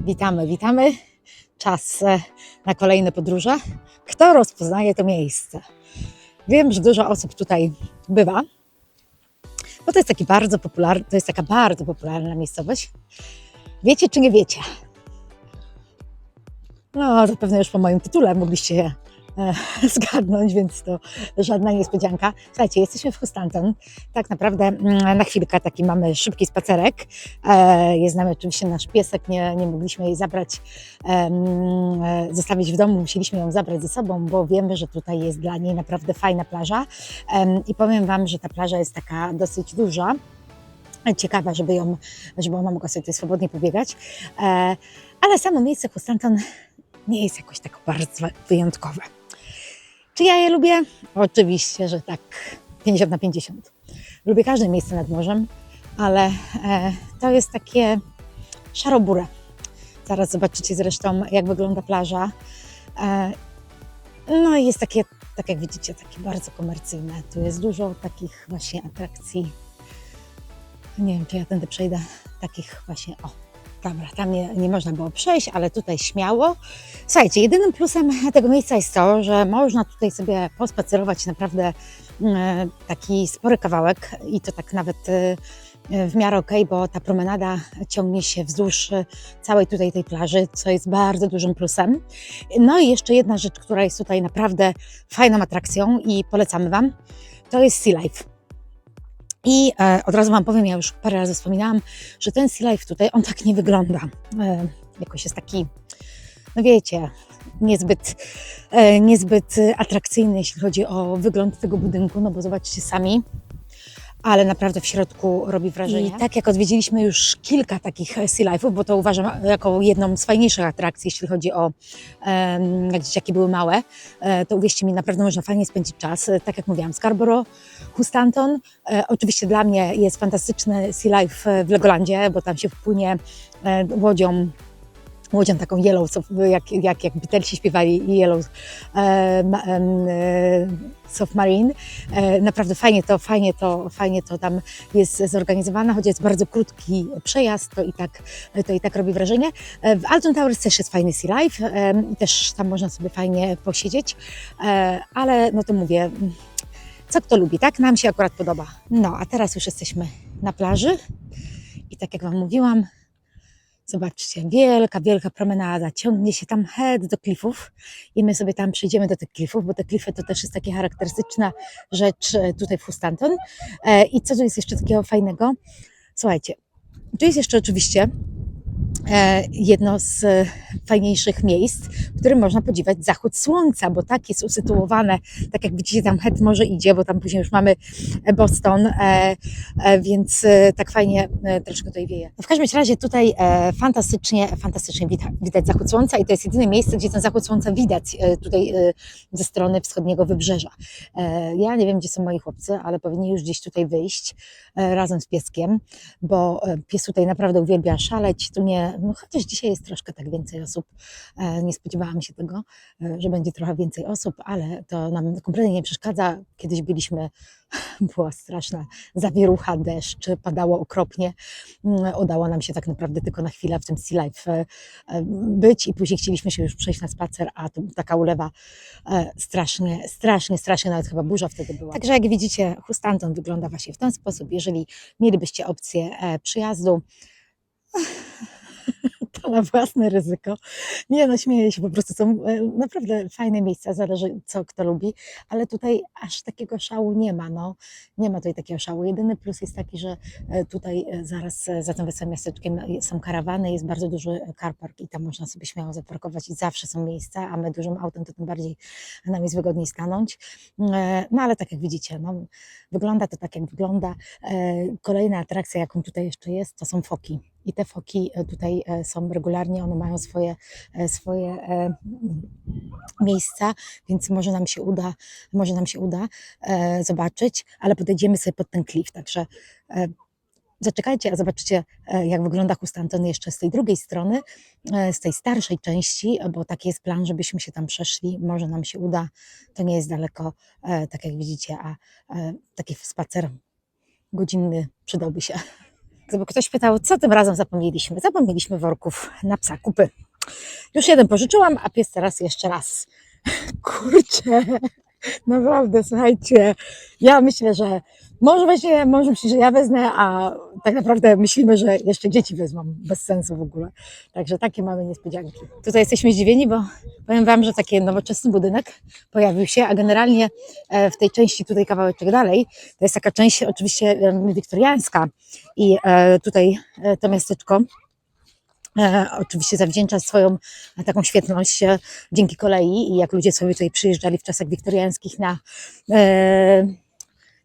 Witamy, witamy. Czas na kolejne podróże. Kto rozpoznaje to miejsce? Wiem, że dużo osób tutaj bywa, bo to jest taka bardzo popularna miejscowość. Wiecie czy nie wiecie? No, zapewne już po moim tytule mogliście zgadnąć, więc to żadna niespodzianka. Słuchajcie, jesteśmy w Houston. Tak naprawdę na chwilkę taki mamy szybki spacerek. Jest z nami oczywiście nasz piesek, nie mogliśmy jej zabrać, zostawić w domu, musieliśmy ją zabrać ze sobą, bo wiemy, że tutaj jest dla niej naprawdę fajna plaża. I powiem Wam, że ta plaża jest taka dosyć duża. Ciekawa, żeby ona mogła sobie tutaj swobodnie pobiegać. Ale samo miejsce Houston nie jest jakoś tak bardzo wyjątkowe. Czy ja je lubię? Oczywiście, że tak, 50/50. Lubię każde miejsce nad morzem, ale to jest takie szarobure. Zaraz zobaczycie zresztą, jak wygląda plaża. No i jest takie, tak jak widzicie, takie bardzo komercyjne. Tu jest dużo takich właśnie atrakcji. Nie wiem, czy ja tędy przejdę, takich właśnie, dobra, tam nie można było przejść, ale tutaj śmiało. Słuchajcie, jedynym plusem tego miejsca jest to, że można tutaj sobie pospacerować naprawdę taki spory kawałek i to tak nawet w miarę okej, bo ta promenada ciągnie się wzdłuż całej tutaj tej plaży, co jest bardzo dużym plusem. No i jeszcze jedna rzecz, która jest tutaj naprawdę fajną atrakcją i polecamy Wam, to jest Sea Life. I od razu Wam powiem, ja już parę razy wspominałam, że ten Sea Life tutaj, on tak nie wygląda. Jakoś jest taki, no wiecie, niezbyt atrakcyjny, jeśli chodzi o wygląd tego budynku, no bo zobaczcie sami, ale naprawdę w środku robi wrażenie. I tak jak odwiedziliśmy już kilka takich Sea Life'ów, bo to uważam jako jedną z fajniejszych atrakcji, jeśli chodzi o jak dzieciaki były małe, to uwierzcie mi, naprawdę można fajnie spędzić czas. Tak jak mówiłam, Scarborough, Houston. Oczywiście dla mnie jest fantastyczny Sea Life w Legolandzie, bo tam się wpłynie łodzią taką Yellow, jak Beatlesi śpiewali Yellow Submarine. Naprawdę fajnie to tam jest zorganizowane, choć jest bardzo krótki przejazd, to i tak robi wrażenie. W Alton Towers też jest fajny Sea Life, też tam można sobie fajnie posiedzieć, ale no to mówię, co kto lubi, tak? Nam się akurat podoba. No, a teraz już jesteśmy na plaży i tak jak Wam mówiłam, zobaczcie, wielka promenada, ciągnie się tam do klifów i my sobie tam przyjdziemy do tych klifów, bo te klify to też jest taka charakterystyczna rzecz tutaj w Houston. I co tu jest jeszcze takiego fajnego? Słuchajcie, tu jest jeszcze oczywiście jedno z fajniejszych miejsc, w którym można podziwiać zachód słońca, bo tak jest usytuowane, tak jak widzicie, tam może idzie, bo tam później już mamy Boston, więc tak fajnie troszkę tutaj wieje. No w każdym razie tutaj fantastycznie widać zachód słońca i to jest jedyne miejsce, gdzie ten zachód słońca widać tutaj ze strony wschodniego wybrzeża. Ja nie wiem, gdzie są moi chłopcy, ale powinni już gdzieś tutaj wyjść razem z pieskiem, bo pies tutaj naprawdę uwielbia szaleć, tu nie, no chociaż dzisiaj jest troszkę tak więcej osób, nie spodziewałam się tego, że będzie trochę więcej osób, ale to nam kompletnie nie przeszkadza. Kiedyś była straszna zawierucha, deszcz, padało okropnie. Udało nam się tak naprawdę tylko na chwilę w tym Sea Life być i później chcieliśmy się już przejść na spacer, a tu taka ulewa strasznie, nawet chyba burza wtedy była. Także jak widzicie, Houston wygląda właśnie w ten sposób. Jeżeli mielibyście opcję przyjazdu, to na własne ryzyko. Nie no, śmieję się, po prostu są naprawdę fajne miejsca, zależy co kto lubi, ale tutaj aż takiego szału nie ma, no. Nie ma tutaj takiego szału. Jedyny plus jest taki, że tutaj zaraz za tym wesołym miasteczkiem są karawany, jest bardzo duży carpark i tam można sobie śmiało zaparkować i zawsze są miejsca, a my dużym autem to tym bardziej nam jest wygodniej stanąć. No ale tak jak widzicie, no, wygląda to tak jak wygląda. Kolejna atrakcja, jaką tutaj jeszcze jest, to są foki. I te foki tutaj są regularnie, one mają swoje miejsca, więc może nam się uda zobaczyć, ale podejdziemy sobie pod ten klif, także zaczekajcie, a zobaczycie, jak wygląda Houston jeszcze z tej drugiej strony, z tej starszej części, bo taki jest plan, żebyśmy się tam przeszli, może nam się uda, to nie jest daleko, tak jak widzicie, a taki spacer godzinny przydałby się. Gdyby ktoś pytał, co tym razem zapomnieliśmy? Zapomnieliśmy worków na psa kupy. Już jeden pożyczyłam, a pies teraz jeszcze raz. Kurczę, naprawdę, słuchajcie, ja myślę, że może weźmie, może myśli, że ja wezmę, a tak naprawdę myślimy, że jeszcze dzieci wezmą, bez sensu w ogóle. Także takie mamy niespodzianki. Tutaj jesteśmy zdziwieni, bo powiem Wam, że taki nowoczesny budynek pojawił się, a generalnie w tej części tutaj kawałeczek dalej, to jest taka część oczywiście wiktoriańska i tutaj to miasteczko oczywiście zawdzięcza swoją taką świetność dzięki kolei i jak ludzie sobie tutaj przyjeżdżali w czasach wiktoriańskich na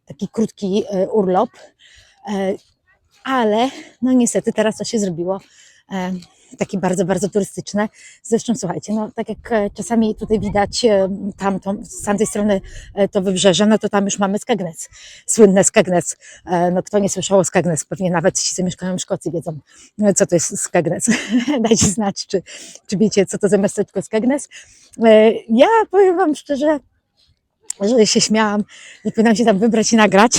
taki krótki urlop, ale no niestety teraz to się zrobiło takie bardzo, bardzo turystyczne. Zresztą słuchajcie, no tak jak czasami tutaj widać z tamtej strony to wybrzeże, no to tam już mamy Skegness, słynne Skegness. No kto nie słyszał o Skegness, pewnie nawet ci, co mieszkają w Szkocji wiedzą, co to jest Skegness. Dajcie znać, czy wiecie, co to za miasteczko Skegness. Ja powiem Wam szczerze, że się śmiałam, że powinnam się tam wybrać i nagrać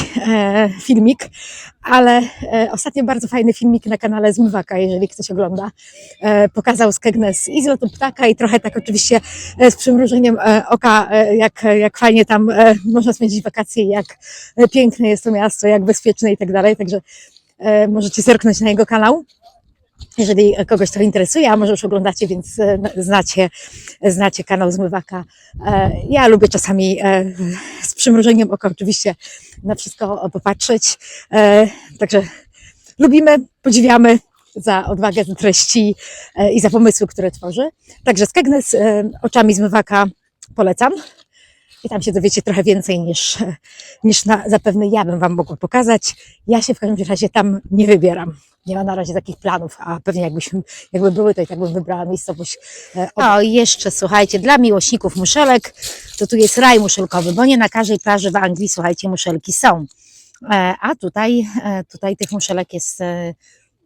filmik, ale ostatnio bardzo fajny filmik na kanale Zmywaka, jeżeli ktoś ogląda, pokazał Skegness i z lotu ptaka i trochę tak oczywiście z przymrużeniem oka, jak fajnie tam można spędzić wakacje, jak piękne jest to miasto, jak bezpieczne i tak dalej, także możecie zerknąć na jego kanał. Jeżeli kogoś to interesuje, a może już oglądacie, więc znacie kanał Zmywaka. Ja lubię czasami z przymrużeniem oka oczywiście na wszystko popatrzeć. Także lubimy, podziwiamy za odwagę, za treści i za pomysły, które tworzy. Także Skegness oczami Zmywaka polecam. I tam się dowiecie trochę więcej niż zapewne ja bym Wam mogła pokazać. Ja się w każdym razie tam nie wybieram. Nie ma na razie takich planów, a pewnie jakby były, to i tak bym wybrała miejscowość. O, i jeszcze słuchajcie, dla miłośników muszelek, to tu jest raj muszelkowy, bo nie na każdej plaży w Anglii, słuchajcie, muszelki są. A tutaj tych muszelek jest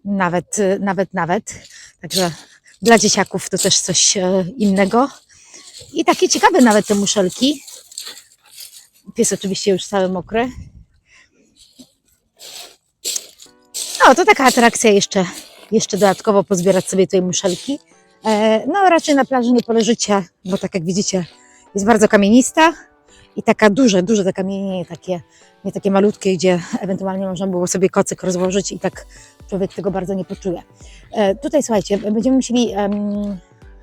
nawet. Także dla dzieciaków to też coś innego. I takie ciekawe nawet te muszelki. Pies oczywiście już cały mokry. No, to taka atrakcja jeszcze dodatkowo pozbierać sobie tutaj muszelki. No, raczej na plaży nie poleżycie, bo tak jak widzicie, jest bardzo kamienista i taka duże kamienie, nie takie malutkie, gdzie ewentualnie można było sobie kocyk rozłożyć i tak człowiek tego bardzo nie poczuje. Tutaj słuchajcie, będziemy musieli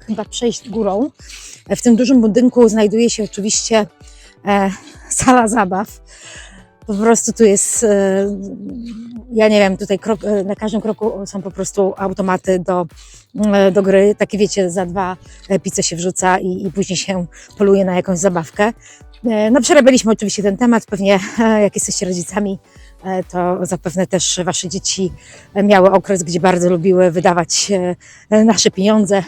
chyba przejść górą. W tym dużym budynku znajduje się oczywiście sala zabaw. Po prostu tu jest, ja nie wiem, tutaj na każdym kroku są po prostu automaty do gry. Takie wiecie, za 2 pice się wrzuca i później się poluje na jakąś zabawkę. No przerabialiśmy oczywiście ten temat, pewnie jak jesteście rodzicami, to zapewne też wasze dzieci miały okres, gdzie bardzo lubiły wydawać nasze pieniądze,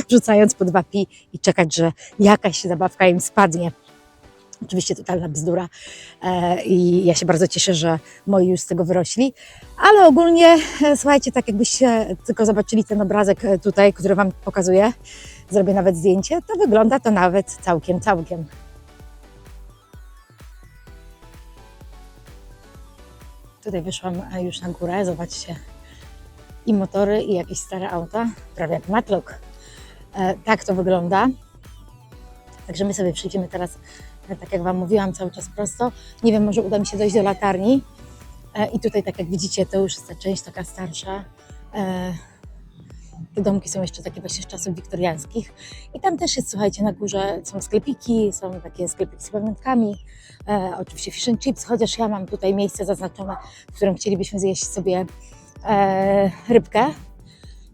wrzucając po 2 pi i czekać, że jakaś zabawka im spadnie. Oczywiście totalna bzdura i ja się bardzo cieszę, że moi już z tego wyrośli, ale ogólnie słuchajcie, tak jakbyście tylko zobaczyli ten obrazek tutaj, który Wam pokazuję, zrobię nawet zdjęcie, to wygląda to nawet całkiem. Tutaj wyszłam już na górę, zobaczcie, i motory, i jakieś stare auta, prawie jak Matlock. Tak to wygląda. Także my sobie przyjdziemy teraz, tak jak Wam mówiłam, cały czas prosto. Nie wiem, może uda mi się dojść do latarni. I tutaj, tak jak widzicie, to już jest ta część taka starsza. Te domki są jeszcze takie właśnie z czasów wiktoriańskich. I tam też jest, słuchajcie, na górze są sklepiki, są takie sklepiki z pamiątkami. Oczywiście fish and chips, chociaż ja mam tutaj miejsce zaznaczone, w którym chcielibyśmy zjeść sobie rybkę.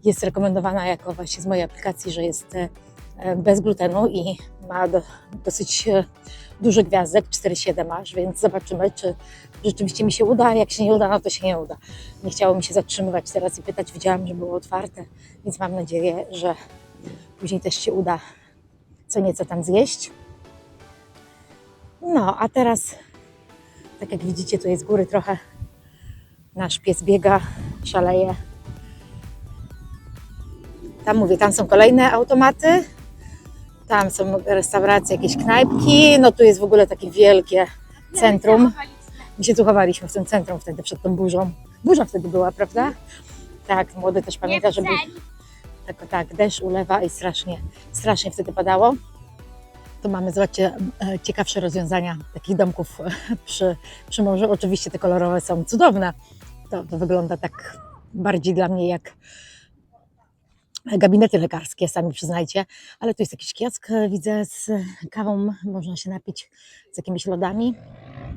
Jest rekomendowana jako właśnie z mojej aplikacji, że jest bez glutenu i ma dosyć duży gwiazdek, 4,7 aż, więc zobaczymy, czy rzeczywiście mi się uda. Jak się nie uda, no to się nie uda. Nie chciało mi się zatrzymywać teraz i pytać, widziałam, że było otwarte, więc mam nadzieję, że później też się uda co nieco tam zjeść. No, a teraz, tak jak widzicie, tu jest z góry trochę. Nasz pies biega, szaleje. Tam mówię, tam są kolejne automaty. Tam są restauracje, jakieś knajpki. No tu jest w ogóle takie wielkie centrum. My się tu chowaliśmy w tym centrum wtedy przed tą burzą. Burza wtedy była, prawda? Tak, młody też pamięta, że był tak, deszcz, ulewa i strasznie wtedy padało. Tu mamy, zobaczcie, ciekawsze rozwiązania takich domków przy morzu. Oczywiście te kolorowe są cudowne. To wygląda tak bardziej dla mnie jak gabinety lekarskie, sami przyznajcie. Ale tu jest jakiś kiosk, widzę, z kawą, można się napić, z jakimiś lodami.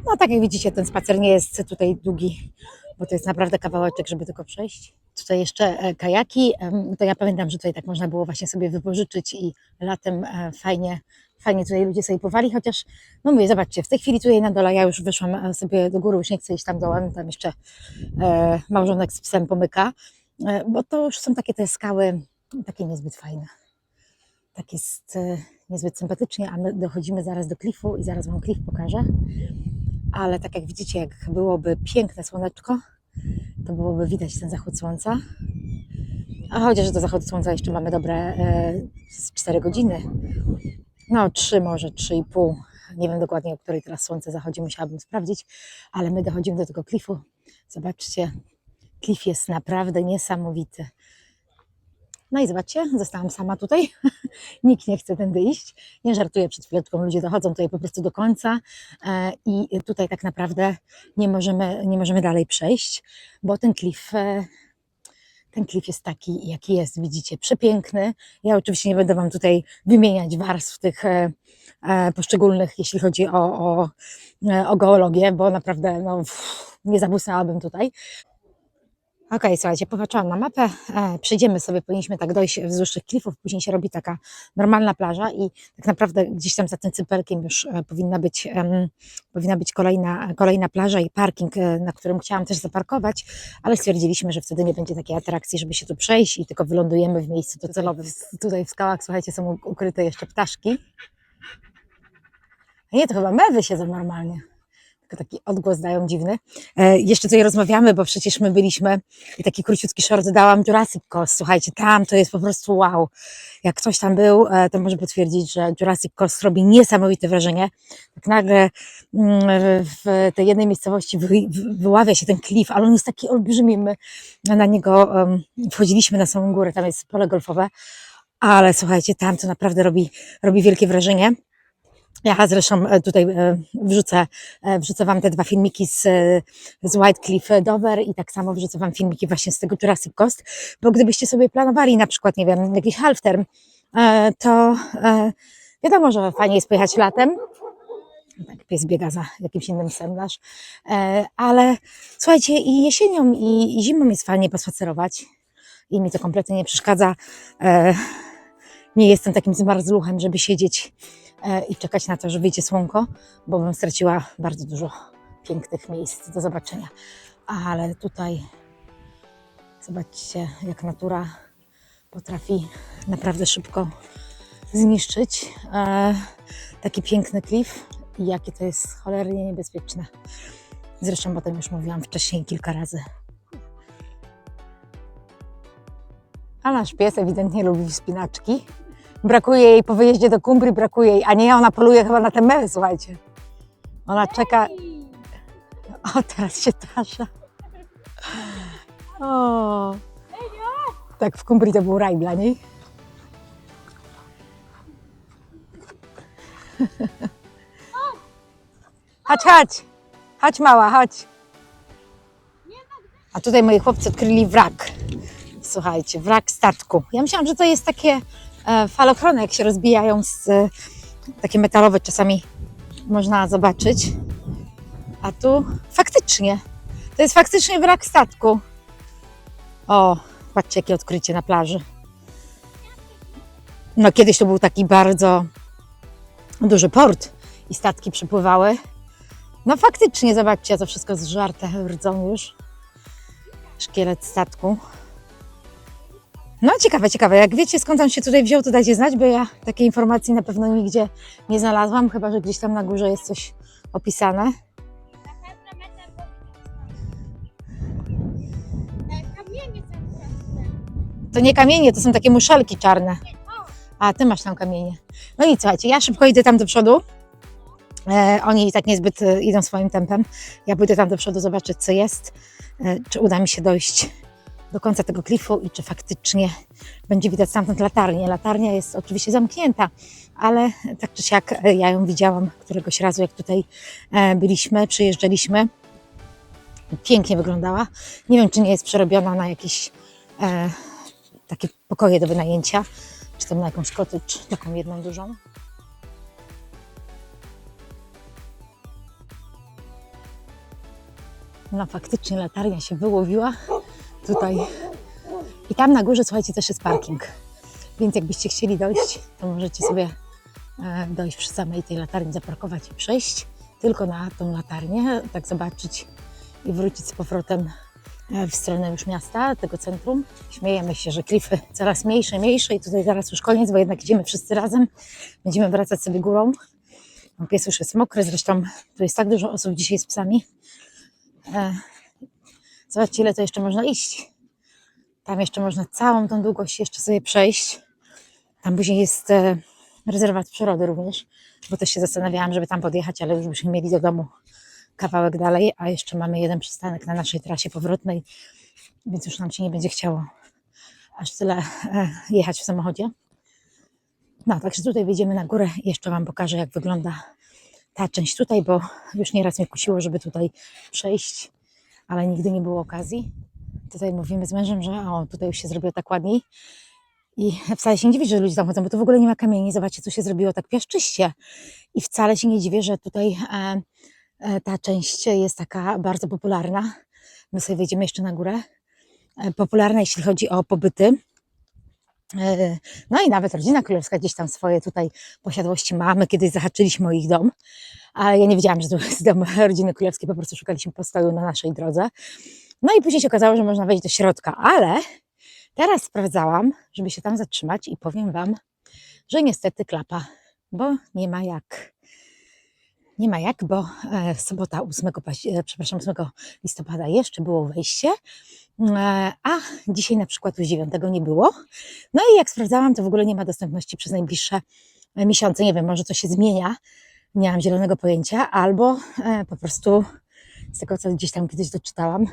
No tak jak widzicie, ten spacer nie jest tutaj długi, bo to jest naprawdę kawałeczek, żeby tylko przejść. Tutaj jeszcze kajaki, to ja pamiętam, że tutaj tak można było właśnie sobie wypożyczyć i latem fajnie tutaj ludzie sobie pływali, chociaż, no mówię, zobaczcie, w tej chwili tutaj na dole ja już wyszłam sobie do góry, już nie chcę iść tam dołem, tam jeszcze małżonek z psem pomyka, bo to już są takie te skały, takie niezbyt fajne. Tak jest niezbyt sympatycznie, a my dochodzimy zaraz do klifu i zaraz Wam klif pokażę. Ale tak jak widzicie, jak byłoby piękne słoneczko, to byłoby widać ten zachód słońca. A chociaż do zachodu słońca jeszcze mamy dobre 4 godziny. No 3 może, 3,5. Nie wiem dokładnie, o której teraz słońce zachodzi, musiałabym sprawdzić. Ale my dochodzimy do tego klifu. Zobaczcie, klif jest naprawdę niesamowity. No i zobaczcie, zostałam sama tutaj. Nikt nie chce tędy iść. Nie żartuję, przed chwileczką ludzie dochodzą tutaj po prostu do końca i tutaj tak naprawdę nie możemy dalej przejść, bo ten klif jest taki, jaki jest, widzicie, przepiękny. Ja oczywiście nie będę Wam tutaj wymieniać warstw tych poszczególnych, jeśli chodzi o geologię, bo naprawdę no, nie zabłysnęłabym tutaj. Okej, słuchajcie, popatrzyłam na mapę, przejdziemy sobie, powinniśmy tak dojść wzdłuż tych klifów, później się robi taka normalna plaża i tak naprawdę gdzieś tam za tym cypelkiem już powinna być kolejna plaża i parking, na którym chciałam też zaparkować, ale stwierdziliśmy, że wtedy nie będzie takiej atrakcji, żeby się tu przejść i tylko wylądujemy w miejscu docelowym. Tutaj w skałach, słuchajcie, są ukryte jeszcze ptaszki. A nie, to chyba mewy siedzą normalnie. Taki odgłos dają dziwny. Jeszcze tutaj rozmawiamy, bo przecież my byliśmy i taki króciutki short dałam Jurassic Coast. Słuchajcie, tam to jest po prostu wow. Jak ktoś tam był, to może potwierdzić, że Jurassic Coast robi niesamowite wrażenie. Tak nagle w tej jednej miejscowości wyławia się ten klif, ale on jest taki olbrzymi. My na niego wchodziliśmy na samą górę, tam jest pole golfowe, ale słuchajcie, tam to naprawdę robi wielkie wrażenie. Ja zresztą tutaj wrzucę Wam te 2 filmiki z White Cliff Dover i tak samo wrzucę Wam filmiki właśnie z tego Jurassic Coast, bo gdybyście sobie planowali na przykład, nie wiem, jakiś half term, to wiadomo, że fajnie jest pojechać latem. Tak, pies biega za jakimś innym psem nasz, ale słuchajcie, i jesienią, i zimą jest fajnie pospacerować i mi to kompletnie nie przeszkadza. Nie jestem takim zmarzluchem, żeby siedzieć i czekać na to, że wyjdzie słonko, bo bym straciła bardzo dużo pięknych miejsc do zobaczenia. Ale tutaj zobaczcie, jak natura potrafi naprawdę szybko zniszczyć taki piękny klif i jakie to jest cholernie niebezpieczne. Zresztą o tym już mówiłam wcześniej kilka razy. A nasz pies ewidentnie lubi wspinaczki. Brakuje jej po wyjeździe do Kumbrii, brakuje jej, a nie, ona poluje chyba na te mewy, słuchajcie. Ona czeka... O, teraz się tasza. O. Tak, w Kumbrii to był raj dla niej. Chodź. Chodź mała, chodź. A tutaj moi chłopcy odkryli wrak. Słuchajcie, wrak statku. Ja myślałam, że to jest takie falochrony, jak się rozbijają, takie metalowe czasami można zobaczyć. A tu faktycznie, to jest faktycznie wrak statku. O, patrzcie, jakie odkrycie na plaży. No kiedyś to był taki bardzo duży port i statki przypływały. No faktycznie, zobaczcie, to wszystko zżarte, rdzą już. Szkielet statku. No ciekawe. Jak wiecie, skąd on się tutaj wziął, to dajcie znać, bo ja takiej informacji na pewno nigdzie nie znalazłam, chyba że gdzieś tam na górze jest coś opisane. To nie kamienie, to są takie muszelki czarne. A, ty masz tam kamienie. No i słuchajcie, ja szybko idę tam do przodu, Oni i tak niezbyt idą swoim tempem. Ja pójdę tam do przodu zobaczyć, co jest, czy uda mi się dojść do końca tego klifu i czy faktycznie będzie widać stamtąd latarnię. Latarnia jest oczywiście zamknięta, ale tak czy siak ja ją widziałam któregoś razu, jak tutaj byliśmy, przyjeżdżaliśmy. Pięknie wyglądała. Nie wiem, czy nie jest przerobiona na jakieś takie pokoje do wynajęcia, czy tam na jakąś cottage, taką jedną dużą. No faktycznie latarnia się wyłowiła tutaj. I tam na górze, słuchajcie, też jest parking. Więc jakbyście chcieli dojść, to możecie sobie dojść przy samej tej latarni, zaparkować i przejść tylko na tą latarnię, tak zobaczyć i wrócić z powrotem w stronę już miasta, tego centrum. Śmiejemy się, że klify coraz mniejsze i tutaj zaraz już koniec, bo jednak idziemy wszyscy razem. Będziemy wracać sobie górą. Pies już jest mokry, zresztą tu jest tak dużo osób dzisiaj z psami. Zobaczcie, ile to jeszcze można iść. Tam jeszcze można całą tą długość jeszcze sobie przejść. Tam później jest rezerwat przyrody również, bo też się zastanawiałam, żeby tam podjechać, ale już byśmy mieli do domu kawałek dalej, a jeszcze mamy jeden przystanek na naszej trasie powrotnej, więc już nam się nie będzie chciało aż tyle jechać w samochodzie. No, także tutaj wyjdziemy na górę i jeszcze Wam pokażę, jak wygląda ta część tutaj, bo już nieraz mnie kusiło, żeby tutaj przejść, ale nigdy nie było okazji. Tutaj mówimy z mężem, że tutaj już się zrobiło tak ładniej. I wcale się nie dziwię, że ludzie tam chodzą, bo tu w ogóle nie ma kamieni. Zobaczcie, co się zrobiło tak piaszczyście. I wcale się nie dziwię, że tutaj ta część jest taka bardzo popularna. My sobie wejdziemy jeszcze na górę. Popularna, jeśli chodzi o pobyty. No i nawet rodzina królewska gdzieś tam swoje tutaj posiadłości ma. My kiedyś zahaczyliśmy o ich dom, ale ja nie wiedziałam, że to jest dom rodziny królewskiej. Po prostu szukaliśmy postoju na naszej drodze. No i później się okazało, że można wejść do środka, ale teraz sprawdzałam, żeby się tam zatrzymać i powiem Wam, że niestety klapa, bo nie ma jak. Nie ma jak, bo sobota 8 listopada jeszcze było wejście, a dzisiaj na przykład już 9 nie było. No i jak sprawdzałam, to w ogóle nie ma dostępności przez najbliższe miesiące. Nie wiem, może to się zmienia, nie mam zielonego pojęcia, albo po prostu z tego, co gdzieś tam kiedyś doczytałam,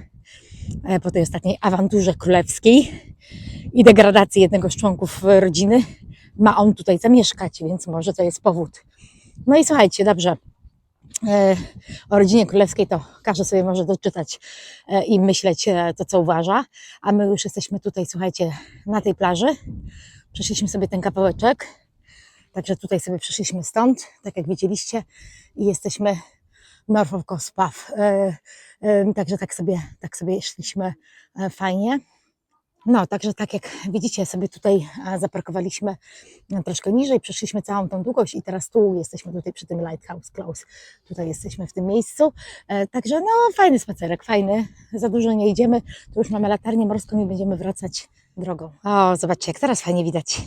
po tej ostatniej awanturze królewskiej i degradacji jednego z członków rodziny, ma on tutaj zamieszkać, więc może to jest powód. No i słuchajcie, dobrze, o rodzinie królewskiej to każdy sobie może doczytać i myśleć to, co uważa, a my już jesteśmy tutaj, słuchajcie, na tej plaży. Przeszliśmy sobie ten kawałeczek, także tutaj sobie przeszliśmy stąd, tak jak widzieliście, i jesteśmy Norfolk Coast Path. Także tak sobie szliśmy fajnie. No, także tak jak widzicie, sobie tutaj zaparkowaliśmy troszkę niżej, przeszliśmy całą tą długość i teraz tu jesteśmy tutaj przy tym Lighthouse Close. Tutaj jesteśmy w tym miejscu. Także no, fajny spacerek, fajny. Za dużo nie idziemy. Tu już mamy latarnię morską i będziemy wracać drogą. O, zobaczcie, jak teraz fajnie widać.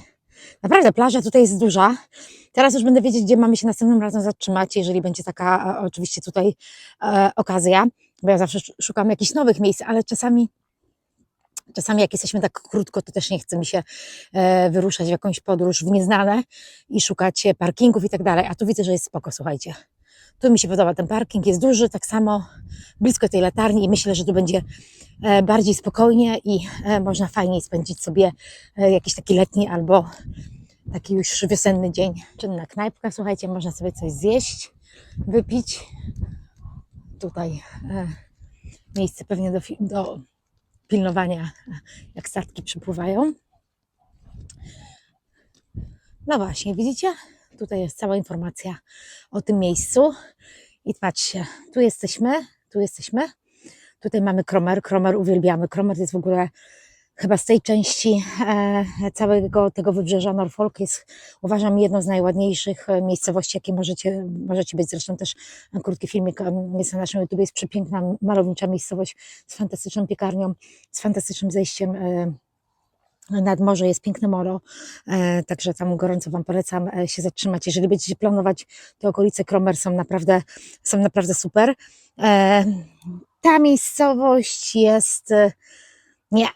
Naprawdę plaża tutaj jest duża. Teraz już będę wiedzieć, gdzie mamy się następnym razem zatrzymać, jeżeli będzie taka oczywiście tutaj okazja, bo ja zawsze szukam jakichś nowych miejsc, ale czasami jak jesteśmy tak krótko, to też nie chce mi się wyruszać w jakąś podróż w nieznane i szukać parkingów i tak dalej. A tu widzę, że jest spoko, słuchajcie. Tu mi się podoba ten parking, jest duży, tak samo blisko tej latarni i myślę, że tu będzie bardziej spokojnie i można fajniej spędzić sobie jakiś taki letni albo taki już wiosenny dzień. Czynna knajpka, słuchajcie, można sobie coś zjeść, wypić. Tutaj miejsce pewnie do pilnowania, jak statki przypływają. No właśnie, widzicie? Tutaj jest cała informacja o tym miejscu. I patrzcie, tu jesteśmy. Tutaj mamy Cromer. Cromer uwielbiamy. Cromer jest w ogóle chyba z tej części całego tego wybrzeża Norfolk jest, uważam, jedną z najładniejszych miejscowości, jakie możecie być. Zresztą też krótki filmik jest na naszym YouTube. Jest przepiękna, malownicza miejscowość z fantastyczną piekarnią, z fantastycznym zejściem nad morze, jest piękne molo, także tam gorąco Wam polecam się zatrzymać. Jeżeli będziecie planować, te okolice Cromer są naprawdę super. Ta miejscowość jest, nie,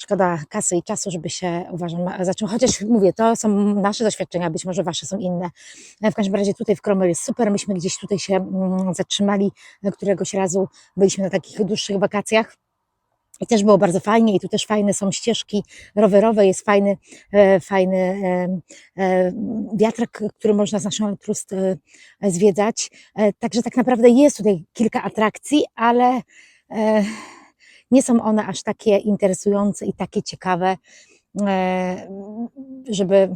szkoda kasy i czasu, żeby się, uważam, zaczął. Chociaż mówię, to są nasze doświadczenia, być może wasze są inne. W każdym razie tutaj w Cromwell jest super. Myśmy gdzieś tutaj się zatrzymali, któregoś razu byliśmy na takich dłuższych wakacjach. I też było bardzo fajnie i tu też fajne są ścieżki rowerowe, jest fajny wiatrak, który można z National Trust zwiedzać. Także tak naprawdę jest tutaj kilka atrakcji, ale nie są one aż takie interesujące i takie ciekawe, żeby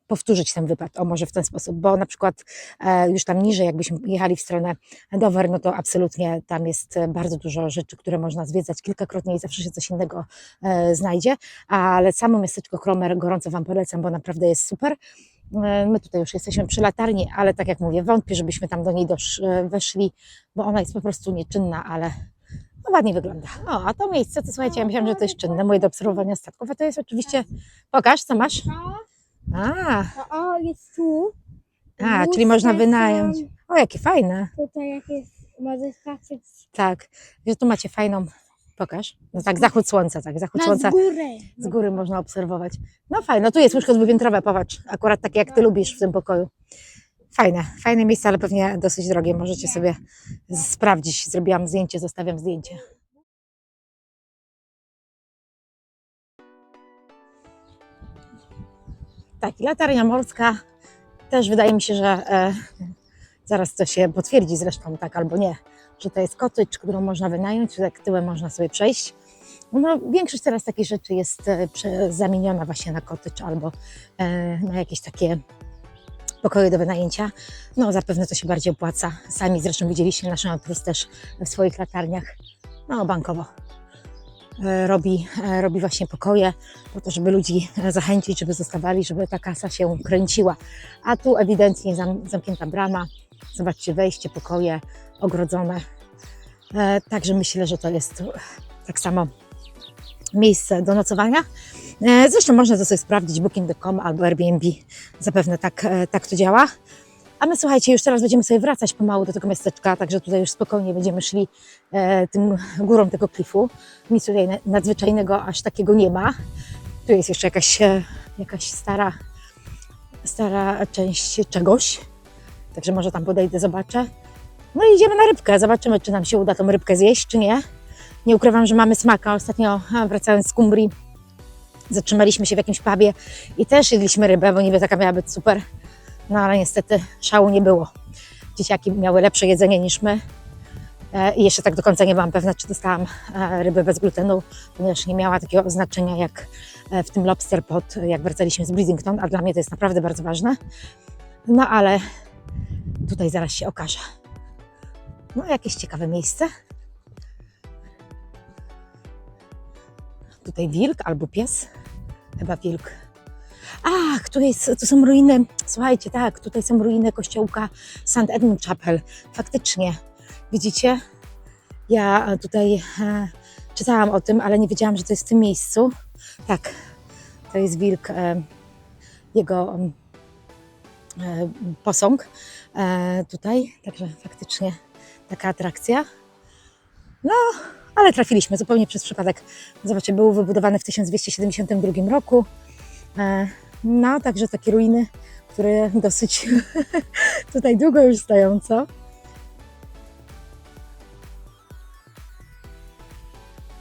powtórzyć ten wypad, o może w ten sposób, bo na przykład już tam niżej, jakbyśmy jechali w stronę Dover, no to absolutnie tam jest bardzo dużo rzeczy, które można zwiedzać kilkakrotnie i zawsze się coś innego znajdzie, ale samo miasteczko Cromer gorąco Wam polecam, bo naprawdę jest super. My tutaj już jesteśmy przy latarni, ale tak jak mówię, wątpię, żebyśmy tam do niej weszli, bo ona jest po prostu nieczynna, ale no ładnie wygląda. O, a to miejsce, to słuchajcie, ja myślałam, że to jest czynne, moje do obserwowania statków, a to jest oczywiście, pokaż, co masz? A, O, jest tu. czyli można wynająć. O, jakie fajne. Tutaj jak jest, możesz patrzeć Tak, że tu macie fajną, pokaż. No tak, zachód słońca, tak, zachód na słońca górę. z góry można obserwować. No fajne, no tu jest łóżko dwupiętrowe, popatrz, akurat takie jak ty lubisz w tym pokoju. Fajne miejsce, ale pewnie dosyć drogie, możecie sobie sprawdzić. Zrobiłam zdjęcie, zostawiam zdjęcie. Tak, i latarnia morska też wydaje mi się, że zaraz to się potwierdzi zresztą, tak albo nie, że to jest cottage, którą można wynająć, że tak tyłem można sobie przejść. No, większość teraz takich rzeczy jest zamieniona właśnie na cottage albo na jakieś takie pokoje do wynajęcia. No zapewne to się bardziej opłaca. Sami zresztą widzieliście, National Trust też w swoich latarniach, no bankowo, robi właśnie pokoje po to, żeby ludzi zachęcić, żeby zostawali, żeby ta kasa się kręciła. A tu ewidentnie zamknięta brama. Zobaczcie, wejście, pokoje ogrodzone. Także myślę, że to jest tak samo miejsce do nocowania. Zresztą można to sobie sprawdzić, booking.com albo Airbnb. Zapewne tak to działa. A my, słuchajcie, już teraz będziemy sobie wracać pomału do tego miasteczka, także tutaj już spokojnie będziemy szli tym górą tego klifu. Nic tutaj nadzwyczajnego aż takiego nie ma. Tu jest jeszcze jakaś stara część czegoś, także może tam podejdę, zobaczę. No i idziemy na rybkę, zobaczymy, czy nam się uda tą rybkę zjeść, czy nie. Nie ukrywam, że mamy smaka. Ostatnio wracając z Cumbrii, zatrzymaliśmy się w jakimś pubie i też jedliśmy rybę, bo niby taka miała być super. No ale niestety szału nie było. Dzieciaki miały lepsze jedzenie niż my. I jeszcze tak do końca nie byłam pewna, czy dostałam rybę bez glutenu, ponieważ nie miała takiego oznaczenia jak w tym Lobster Pot, jak wracaliśmy z Bridgington, a dla mnie to jest naprawdę bardzo ważne. No ale tutaj zaraz się okaże. No jakieś ciekawe miejsce. Tutaj wilk albo pies. Chyba wilk. Ach, tu są ruiny, słuchajcie, tak, tutaj są ruiny kościołka St. Edmund Chapel. Faktycznie, widzicie? Ja tutaj czytałam o tym, ale nie wiedziałam, że to jest w tym miejscu. Tak, to jest wilk, jego posąg tutaj, także faktycznie taka atrakcja. No, ale trafiliśmy zupełnie przez przypadek. Zobaczcie, był wybudowany w 1272 roku. No, także takie ruiny, które dosyć tutaj długo już stoją, co?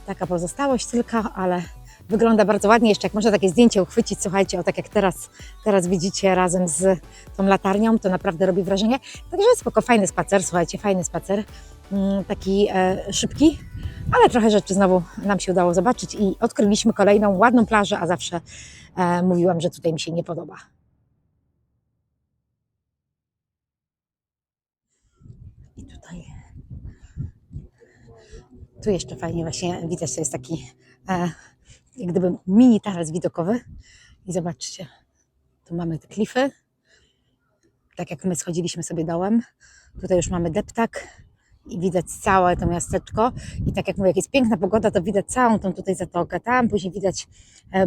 Taka pozostałość tylko, ale wygląda bardzo ładnie. Jeszcze jak można takie zdjęcie uchwycić, słuchajcie, o tak jak teraz widzicie razem z tą latarnią, to naprawdę robi wrażenie. Także spoko, fajny spacer, słuchajcie, fajny spacer. Taki szybki, ale trochę rzeczy znowu nam się udało zobaczyć i odkryliśmy kolejną ładną plażę, a zawsze mówiłam, że tutaj mi się nie podoba. I tutaj, tu jeszcze fajnie właśnie widać, to jest taki jak gdyby mini taras widokowy i zobaczcie, tu mamy te klify, tak jak my schodziliśmy sobie dołem, tutaj już mamy deptak i widać całe to miasteczko i tak jak mówię, jak jest piękna pogoda, to widać całą tą tutaj zatokę, tam później widać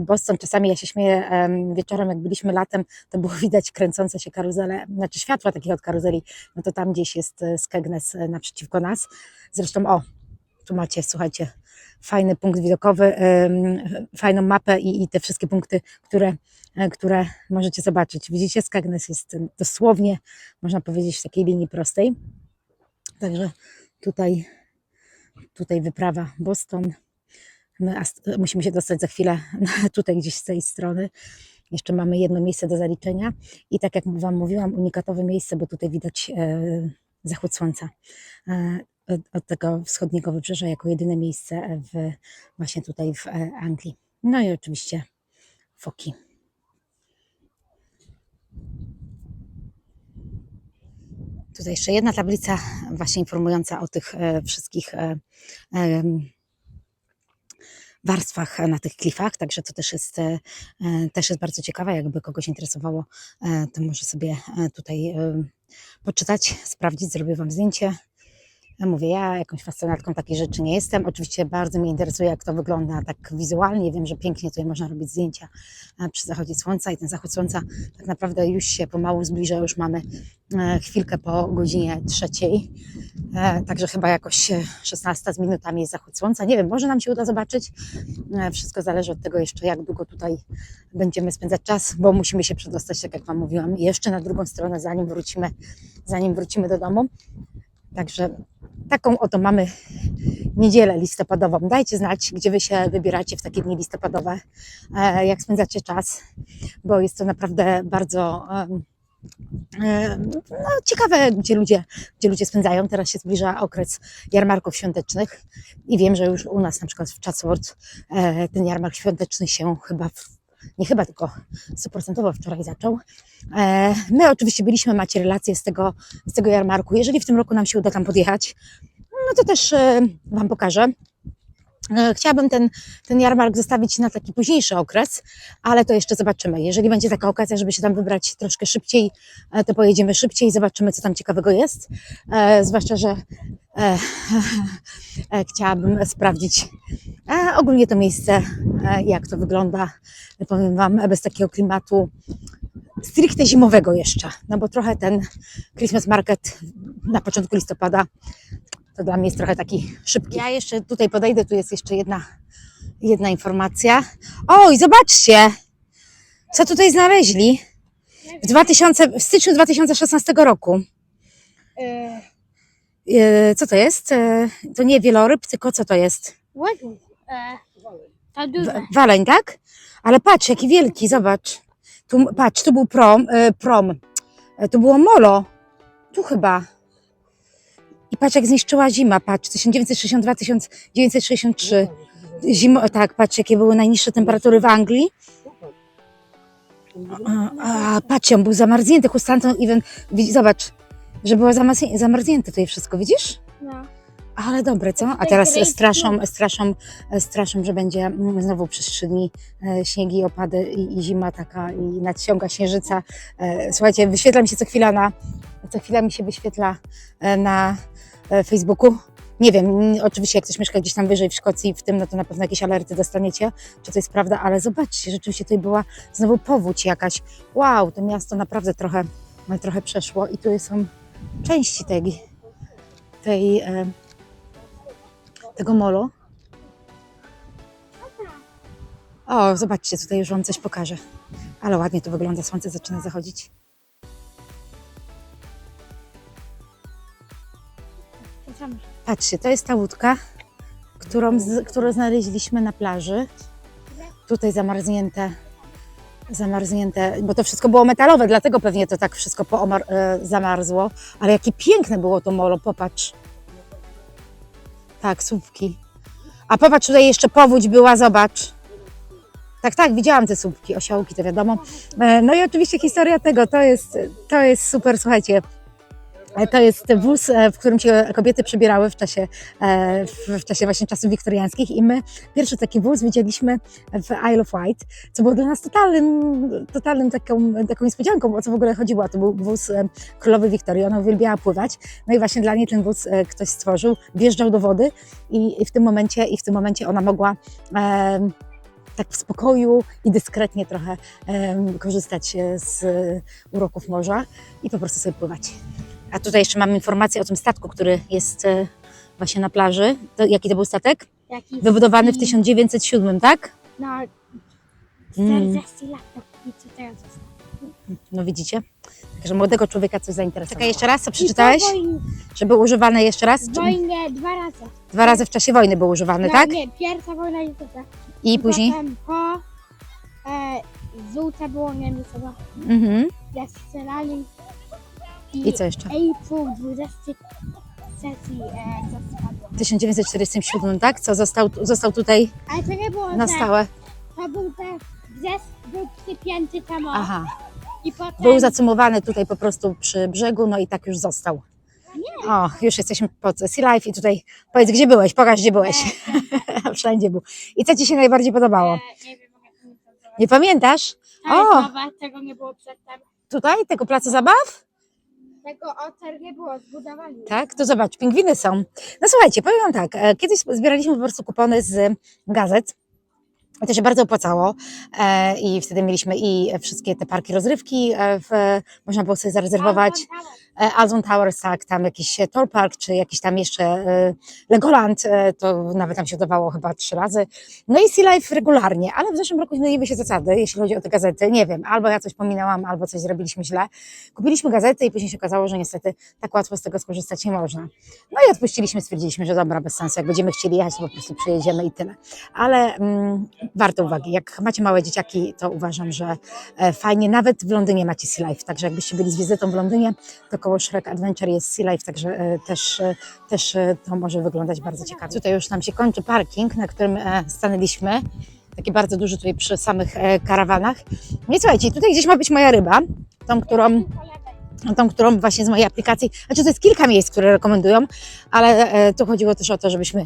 Boston, czasami ja się śmieję wieczorem, jak byliśmy latem, to było widać kręcące się karuzele, znaczy światła takie od karuzeli, no to tam gdzieś jest Skegness naprzeciwko nas, zresztą tu macie, słuchajcie, fajny punkt widokowy, fajną mapę i te wszystkie punkty, które możecie zobaczyć. Widzicie, Skegness jest dosłownie, można powiedzieć, w takiej linii prostej. Także tutaj wyprawa Boston. My musimy się dostać za chwilę tutaj gdzieś z tej strony. Jeszcze mamy jedno miejsce do zaliczenia i tak jak Wam mówiłam, unikatowe miejsce, bo tutaj widać zachód słońca od tego wschodniego wybrzeża jako jedyne miejsce właśnie tutaj w Anglii. No i oczywiście foki. Tutaj jeszcze jedna tablica właśnie informująca o tych wszystkich warstwach na tych klifach, także to też jest bardzo ciekawe, jakby kogoś interesowało, to może sobie tutaj poczytać, sprawdzić, zrobię Wam zdjęcie. Mówię, ja jakąś fascynatką takich rzeczy nie jestem. Oczywiście bardzo mnie interesuje, jak to wygląda tak wizualnie. Wiem, że pięknie tutaj można robić zdjęcia przy zachodzie słońca i ten zachód słońca tak naprawdę już się pomału zbliża. Już mamy chwilkę po godzinie 3. Także chyba jakoś 16 z minutami jest zachód słońca. Nie wiem, może nam się uda zobaczyć. Wszystko zależy od tego jeszcze, jak długo tutaj będziemy spędzać czas, bo musimy się przedostać, tak jak Wam mówiłam, jeszcze na drugą stronę, zanim wrócimy do domu. Także taką oto mamy niedzielę listopadową. Dajcie znać, gdzie Wy się wybieracie w takie dni listopadowe, jak spędzacie czas, bo jest to naprawdę bardzo ciekawe, gdzie ludzie spędzają. Teraz się zbliża okres jarmarków świątecznych i wiem, że już u nas na przykład w Chatsworth ten jarmark świąteczny się tylko 100% wczoraj zaczął. My oczywiście byliśmy, macie relacje z tego jarmarku. Jeżeli w tym roku nam się uda tam podjechać, no to też Wam pokażę. Chciałabym ten jarmark zostawić na taki późniejszy okres, ale to jeszcze zobaczymy. Jeżeli będzie taka okazja, żeby się tam wybrać troszkę szybciej, to pojedziemy szybciej i zobaczymy, co tam ciekawego jest. Zwłaszcza, że chciałabym sprawdzić ogólnie to miejsce, jak to wygląda. Powiem Wam, bez takiego klimatu stricte zimowego jeszcze, no bo trochę ten Christmas Market na początku listopada to dla mnie jest trochę taki szybki. Ja jeszcze tutaj podejdę, tu jest jeszcze jedna informacja. Oj, zobaczcie, co tutaj znaleźli w styczniu 2016 roku. Co to jest? To nie wieloryb, tylko co to jest? Waleń, tak? Ale patrz, jaki wielki, zobacz. Patrz, tu był prom. Tu było molo. Tu chyba. I patrz, jak zniszczyła zima, patrz, 1962-1963. Tak, patrz, jakie były najniższe temperatury w Anglii. Patrz, on był zamarznięty, Hustanton even, zobacz, że było zamarznięte tutaj wszystko, widzisz? No. Ale dobre, co? A teraz straszą, że będzie znowu przez 3 dni śniegi, opady i zima taka i nadciąga śnieżyca. Słuchajcie, wyświetla mi się co chwila mi się wyświetla na Facebooku. Nie wiem, oczywiście jak ktoś mieszka gdzieś tam wyżej w Szkocji, w tym, no to na pewno jakieś alerty dostaniecie, czy to jest prawda, ale zobaczcie, rzeczywiście tutaj była znowu powódź jakaś. Wow, to miasto naprawdę trochę przeszło i tu są części tego molo. O, zobaczcie, tutaj już Wam coś pokażę. Ale ładnie to wygląda, słońce zaczyna zachodzić. Patrzcie, to jest ta łódka, którą znaleźliśmy na plaży. Tutaj zamarznięte, bo to wszystko było metalowe, dlatego pewnie to tak wszystko zamarzło. Ale jakie piękne było to molo, popatrz. Tak, słupki. A popatrz, tutaj jeszcze powódź była, zobacz. Tak, widziałam te słupki, osiołki, to wiadomo. No i oczywiście historia tego, to jest super, słuchajcie. To jest wóz, w którym się kobiety przebierały w czasie właśnie czasów wiktoriańskich i my pierwszy taki wóz widzieliśmy w Isle of Wight, co było dla nas totalnym taką niespodzianką, o co w ogóle chodziło. To był wóz królowej Wiktorii, ona uwielbiała pływać, no i właśnie dla niej ten wóz ktoś stworzył, wjeżdżał do wody i w tym momencie ona mogła tak w spokoju i dyskretnie trochę korzystać z uroków morza i po prostu sobie pływać. A tutaj jeszcze mamy informację o tym statku, który jest właśnie na plaży. Jaki to był statek? jakiś... Wybudowany w 1907, tak? No, Mm. 40 lat i co teraz zostało. No widzicie? Także młodego człowieka coś zainteresowało. Czekaj, jeszcze raz, co przeczytałeś? Że był używany jeszcze raz? W wojnie 2 razy. 2 razy w czasie wojny był używany, No, tak? Nie, pierwsza wojna i druga. I później? Potem po żółte było, nie wiem co było, Mhm. jak strzelali. I co jeszcze? April 23 co spadło. W 1947, tak? Co został tutaj Ale to nie było na tak. stałe? To był ten grzesz, był przypięty tam o, Aha. i potem... Był zacumowany tutaj po prostu przy brzegu, no i tak już został. O, już jesteśmy pod Sea Life i tutaj powiedz, gdzie byłeś? Pokaż, gdzie byłeś. Wszędzie był. I co Ci się najbardziej podobało? nie wiem, jak to nazywa. Nie pamiętasz? Ale O, zobacz, tego nie było przedtem. tutaj, tego placu zabaw? Tego ocer nie było, zbudowali. Tak, to zobacz, pingwiny są. No słuchajcie, powiem wam tak, kiedyś zbieraliśmy po prostu kupony z gazet. I to się bardzo opłacało i wtedy mieliśmy i wszystkie te parki rozrywki, można było sobie zarezerwować. Alton Towers, tak, tam jakiś Thor Park, czy jakiś tam jeszcze Legoland, to nawet tam się udawało chyba 3 razy. No i Sea Life regularnie, ale w zeszłym roku zmieniły się zasady, jeśli chodzi o te gazety. Nie wiem, albo ja coś pominęłam, albo coś zrobiliśmy źle. Kupiliśmy gazety i później się okazało, że niestety tak łatwo z tego skorzystać nie można. No i odpuściliśmy, stwierdziliśmy, że dobra, bez sensu, jak będziemy chcieli jechać, to po prostu przyjedziemy i tyle. Ale warto uwagi, jak macie małe dzieciaki, to uważam, że fajnie, nawet w Londynie macie Sea Life, także jakbyście byli z wizytą w Londynie, to koło Shrek Adventure jest Sea Life, także też to może wyglądać bardzo ciekawie. Tutaj już nam się kończy parking, na którym stanęliśmy, taki bardzo duży tutaj przy samych karawanach. No i słuchajcie, tutaj gdzieś ma być moja ryba, tą, którą właśnie z mojej aplikacji, znaczy to jest kilka miejsc, które rekomendują, ale tu chodziło też o to, żebyśmy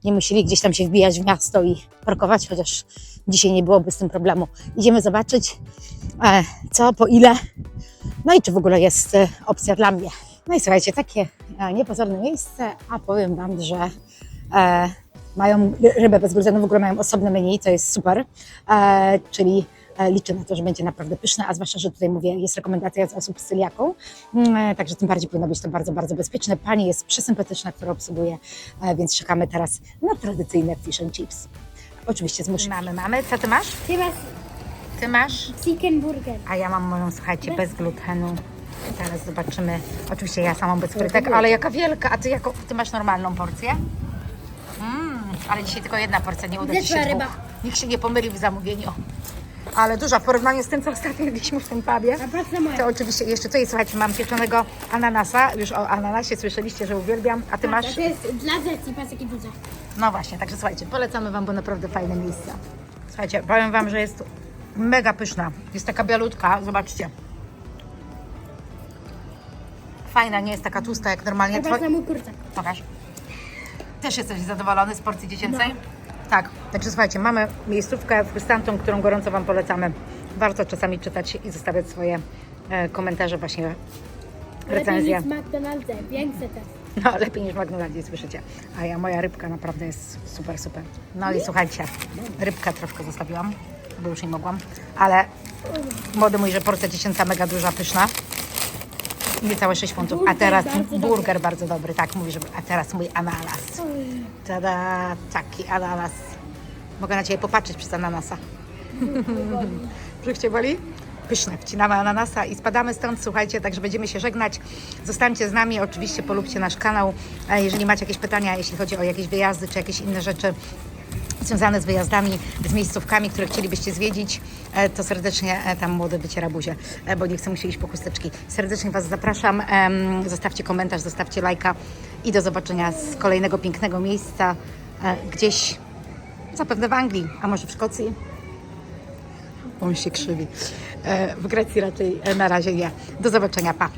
nie musieli gdzieś tam się wbijać w miasto i parkować, chociaż dzisiaj nie byłoby z tym problemu. Idziemy zobaczyć co, po ile, no i czy w ogóle jest opcja dla mnie. No i słuchajcie, takie niepozorne miejsce, a powiem Wam, że mają rybę bez glutenu, w ogóle mają osobne menu, to jest super, czyli liczę na to, że będzie naprawdę pyszne, a zwłaszcza, że tutaj mówię, jest rekomendacja z osób z celiaką, także tym bardziej powinno być to bardzo, bardzo bezpieczne. Pani jest przesympatyczna, która obsługuje, więc czekamy teraz na tradycyjne fish and chips. Oczywiście z muszkami. Mamy. Co Ty masz? Ty masz? Chicken burger. A ja mam moją, słuchajcie, bez glutenu. Teraz zobaczymy. Oczywiście ja samą bez frytek, ale jaka wielka. A Ty masz normalną porcję? Ale dzisiaj tylko jedna porcja, nie uda Ci się ryba. dwóch. Nikt się nie pomylił w zamówieniu. Ale duża w porównaniu z tym, co ostatnio jedliśmy w tym pubie. Naprawdę moja. To oczywiście jeszcze tutaj, słuchajcie, mam pieczonego ananasa. Już o ananasie słyszeliście, że uwielbiam. A Ty masz? To jest dla dzieci, patrz jakie duże. No właśnie, także słuchajcie, polecamy Wam, bo naprawdę fajne miejsce. Słuchajcie, powiem Wam, że jest mega pyszna. Jest taka bialutka, zobaczcie. Fajna, nie jest taka tłusta jak normalnie. Patrz na mój kurczak. Pokaż. Też jesteś zadowolony z porcji dziecięcej? Tak, także słuchajcie, mamy miejscówkę w Stanton, którą gorąco Wam polecamy. Warto czasami czytać i zostawiać swoje komentarze, właśnie recenzje. Lepiej niż w McDonaldzie, większe też. No, lepiej niż w McDonaldzie, słyszycie. Moja rybka naprawdę jest super, super. No i słuchajcie, rybkę troszkę zostawiłam, bo już nie mogłam, ale młody mój, że porcja dziecięca mega duża, pyszna. Niecałe 6 funtów, a teraz burger bardzo dobry, tak, mówi, że a teraz mój ananas. Tada, taki ananas. Mogę na Ciebie popatrzeć przez ananasa. Brzuch Cię boli? Pyszne, wcinamy ananasa i spadamy stąd, słuchajcie, także będziemy się żegnać. Zostańcie z nami, oczywiście polubcie nasz kanał. Jeżeli macie jakieś pytania, jeśli chodzi o jakieś wyjazdy, czy jakieś inne rzeczy związane z wyjazdami, z miejscówkami, które chcielibyście zwiedzić, to serdecznie tam młody wyciera buzię, bo nie chcę mu się iść po chusteczki. Serdecznie Was zapraszam, zostawcie komentarz, zostawcie lajka i do zobaczenia z kolejnego pięknego miejsca gdzieś, zapewne w Anglii, a może w Szkocji. On się krzywi. W Grecji raczej na razie nie. Do zobaczenia, pa!